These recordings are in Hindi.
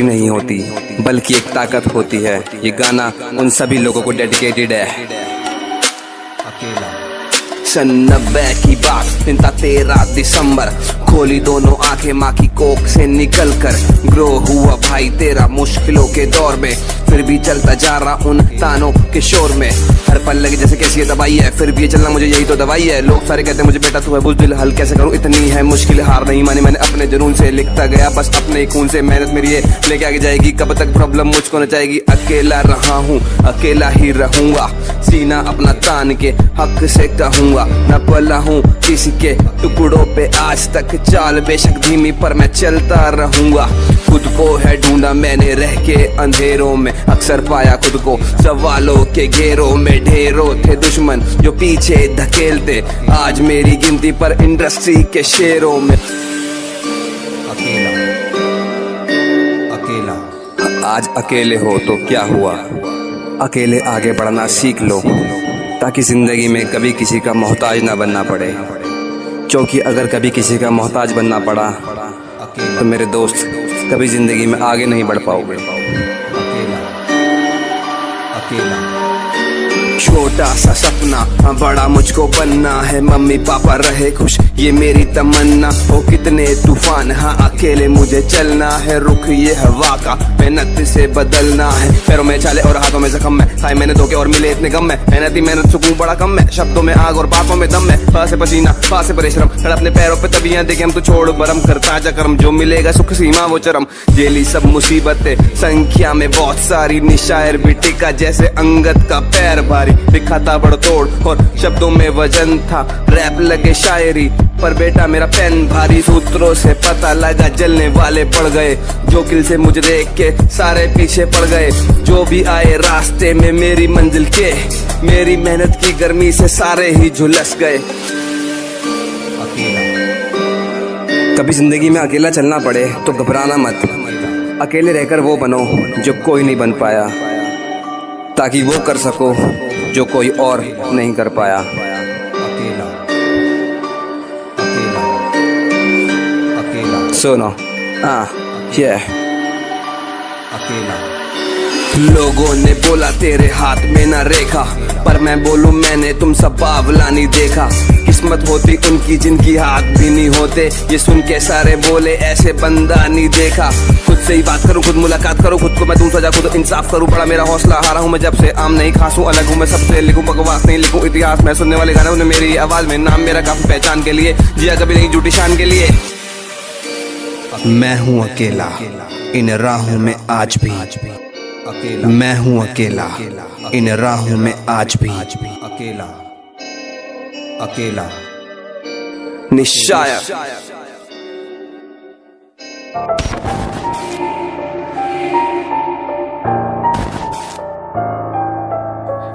नहीं होती बल्कि एक ताकत होती है। ये गाना उन सभी लोगों को डेडिकेटेड है। सन 90 की बात, दिन था 13 दिसंबर। खोली दोनों आंखें माँ की कोख से निकल कर। ग्रो हुआ भाई तेरा मुश्किलों के दौर में, फिर भी चलता जा रहा उन तानों के शोर में। हर पल लगे जैसे कैसी ये दवाई है, फिर भी ये चलना मुझे यही तो दवाई है। लोग सारे कहते हैं मुझे बेटा तू है बुज़दिल, हल कैसे करूं इतनी है मुश्किल। हार नहीं मानी मैंने अपने जुनून से, लिखता गया बस अपने ही खून से। मेहनत मेरी ये लेके आगे जाएगी, कब तक प्रॉब्लम मुझको न जाएगी। अकेला रहा हूँ अकेला ही रहूंगा, सीना अपना तान के हक से कहूंगा। न पला हूँ किसी के टुकड़ों पे आज तक, चाल बेशक धीमी पर मैं चलता रहूंगा। खुद को है ढूंढा मैंने रह के अंधेरों में, अक्सर पाया खुद को सवालों के घेरों में। ढेरों थे दुश्मन जो पीछे धकेलते, आज मेरी गिनती पर इंडस्ट्री के शेरों में। अकेला अकेला आज अकेले हो तो क्या हुआ, अकेले आगे बढ़ना सीख लो, ताकि जिंदगी में कभी किसी का मोहताज ना बनना पड़े। क्योंकि अगर कभी किसी का मोहताज बनना पड़ा तो मेरे दोस्त कभी जिंदगी में आगे नहीं बढ़ पाओगे। छोटा सा सपना बड़ा मुझको बनना है, मम्मी पापा रहे खुश ये मेरी तमन्ना। हो कितने तूफान हाँ अकेले मुझे चलना है, रुख ये हवा का मेहनत से बदलना है। पैरों में छाले और हाथों में जख्म है, खाए मैंने धोखे और मिले इतने गम है। मेहनत सुकून बड़ा कम है, शब्दों में आग और बातों में दम है। पास से पसीना पास से परिश्रम, अपने पैरों पे तबियां देखे हम तो छोड़ बरम कर ताजा कर्म। जो मिलेगा सुख सीमा वो चरम, जेली सब मुसीबतें संख्या में बहुत सारी। निशायर भी टिका जैसे अंगद का पैर भारी, लिखा था बड़तोड़ और शब्दों में वजन था, रैप लगे शायरी पर बेटा मेरा पेन भारी। सूत्रों से पता लगा जलने वाले पड़ गए, जो किल से मुझे देख के सारे पीछे पड़ गए। जो भी आए रास्ते में मेरी मंजिल के, मेरी मेहनत की गर्मी से सारे ही झुलस गए। कभी जिंदगी में अकेला चलना पड़े तो घबराना मत, अकेले रहकर वो बनो जो कोई नहीं बन पाया, ताकि वो कर सको जो कोई और नहीं कर पाया। अकेला अकेला अकेला सुनो अकेला। लोगों ने बोला तेरे हाथ में ना रेखा, पर मैं बोलूं मैंने तुम सब बावला नहीं देखा। किस्मत होती उनकी जिनकी हाथ भी नहीं होते, ये सुन के सारे बोले ऐसे बंदा नहीं देखा। खुद से ही बात करूं खुद मुलाकात करूं, खुद को मैं दूं सजा खुद इंसाफ करूं। बड़ा मेरा हौसला हारा हूं मैं जब से, आम नहीं खासूं अलग हूं मैं सबसे। लिखूं बकवास नहीं लिखूं इतिहास, मैं सुनने वाले गाने उन्हें मेरी आवाज में। नाम मेरा काफी पहचान के लिए, जिया कभी नहीं झूठी शान के लिए। मैं हूं अकेला इन राहों में आज भी, मैं हूं अकेला इन राहों में आज भी। अकेला अकेला निशायर।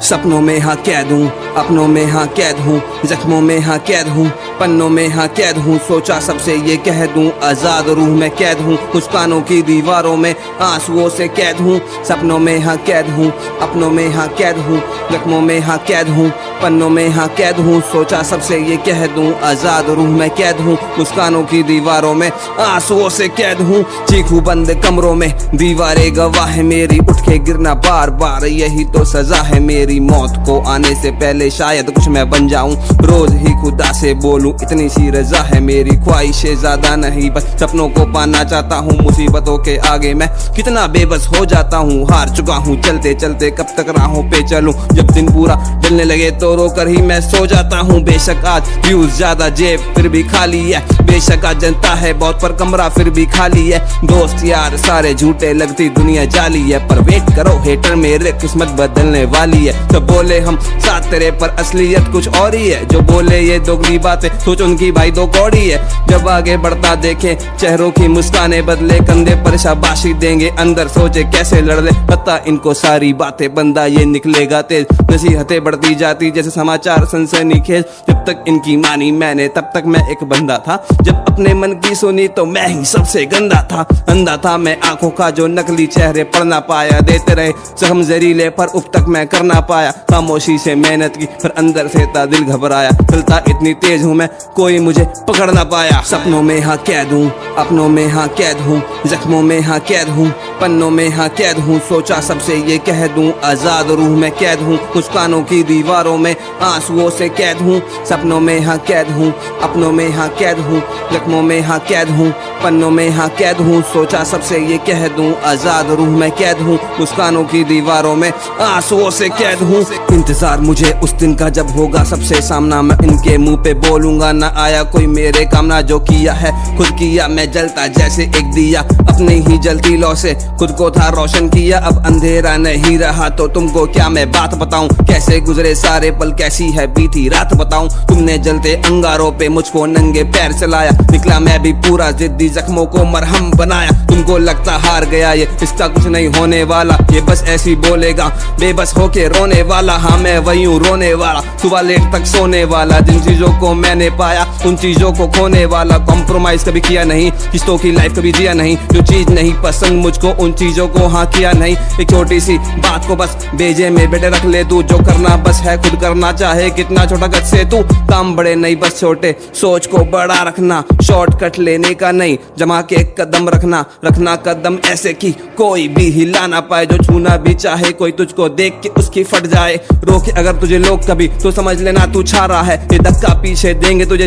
सपनों में हाँ कैद हूँ, अपनों में हाँ कैद हूँ, जख्मों में हाँ कैद हूँ, पन्नों में हाँ कैद हूँ। सोचा सबसे ये कह दूं आजाद रूह में कैद हूँ, मुस्कानों की दीवारों में आंसुओं से कैद हूँ। सपनों में हाँ कैद हूँ, अपनों में हाँ कैद हूँ, जख्मों में हाँ कैद हूँ, पन्नों में हाँ कैद हूँ। सोचा सबसे ये कह दूं आजाद रूह में कैद हूँ, मुस्कानों की दीवारों में आंसुओं से कैद हूँ। चीखू बंद कमरों में दीवारें गवाह है मेरी, उठ के गिरना बार बार यही तो सजा है मेरी। मौत को आने से पहले शायद कुछ मैं बन जाऊं, रोज ही खुदा से बोलूं बोलूं इतनी सी रजा है मेरी, ख्वाहिशें ज्यादा नहीं, बस सपनों को पाना चाहता हूँ। मुसीबतों के आगे मैं कितना बेबस हो जाता हूँ, हार चुका हूँ चलते चलते, कब तक राहों पे चलूं। जब दिन पूरा ढलने लगे तो रोकर ही मैं सो जाता हूँ। बेशक आज व्यूज ज्यादा जेब फिर भी खाली है, बेशक आज जनता है बहुत पर कमरा फिर भी खाली है। दोस्त यार सारे झूठे लगती दुनिया जाली है, पर वेट करो हेटर मेरे किस्मत बदलने वाली है। तो बोले हम साथ तेरे पर असलियत कुछ और ही है, जो बोले ये दोगली बातें सोच उनकी भाई दो कौड़ी है। जब आगे बढ़ता देखे चेहरों की मुस्काने बदले, कंधे पर शाबाशी देंगे अंदर सोचे कैसे लड़ ले। पता इनको सारी बातें बंदा ये निकलेगा तेज, नसीहतें बढ़ती जाती जैसे समाचार सनसनीखेज। जब तक इनकी मानी मैंने तब तक मैं एक बंदा था, जब अपने मन की सुनी तो मैं ही सबसे गंदा था। अंधा था मैं आंखों का जो नकली चेहरे पढ़ ना पाया, देते रहे जख्म जहरीले पर अब तक मैं कर ना पाया। खामोशी से मेहनत की पर अंदर से था दिल घबराया, चलता इतनी तेज हूँ मैं कोई मुझे पकड़ ना पाया। सपनों में हाँ कैद हूँ, अपनों में हाँ कैद हूँ, जख्मों में हाँ कैद हूँ, पन्नों में हाँ कैद हूँ। सोचा सबसे ये कह दूं आजाद रूह में कैद हूँ, मुस्कानों की दीवारों में आंसुओं से कैद हूँ। सपनों में हाँ कैद हूँ, अपनों में हाँ कैद हूँ, जख्मों में हाँ कैद हूँ, पन्नों में हाँ कैद हूँ। सोचा सबसे ये कह दूं आजाद रूह में कैद हूँ, मुस्कानों की दीवारों में आंसुओं से कैद हूँ। इंतजार मुझे उस दिन का जब होगा सबसे सामना, मैं इनके मुंह पे बोलूंगा ना आया कोई मेरे काम, ना जो किया है खुद किया। मैं जलता जैसे एक दिया अपनी ही जलती लौ से, खुद को था रोशन किया अब अंधेरा नहीं रहा। तो तुमको क्या मैं बात बताऊं, कैसे गुजरे सारे पल, कैसी है बीती रात बताऊं। तुमने जलते अंगारों पे मुझको नंगे पैर चलाया, निकला मैं भी पूरा जिद्दी, जख्मों को मरहम बनाया। तुमको लगता हार गया ये इसका कुछ नहीं होने वाला, ये बस ऐसी बोलेगा बेबस होके रोने वाला। हाँ मैं वही हूँ रोने वाला, सुबह लेट तक सोने वाला। जिन चीजों को मैंने पाया उन चीजों को खोने वाला, कॉम्प्रोमाइज कभी किया नहीं, किस्तों की लाइफ कभी जिया नहीं। जो चीज नहीं पसंद मुझको उन चीजों को हाँ किया नहीं। एक छोटी सी बात को बस बेजे में बेटे रख ले तू, जो करना बस है खुद करना, चाहे कितना छोटा कद से तू। काम बड़े नहीं बस छोटे, सोच को बड़ा रखना, शॉर्टकट लेने का नहीं, जमा के कदम रखना। रखना कदम ऐसे कि कोई भी हिला ना पाए, जो छूना भी चाहे कोई तुझको देख के उसकी फट जाए। रोके अगर तुझे लोग कभी तो समझ लेना तू छा रहा है, ये धक्का पीछे देंगे तुझे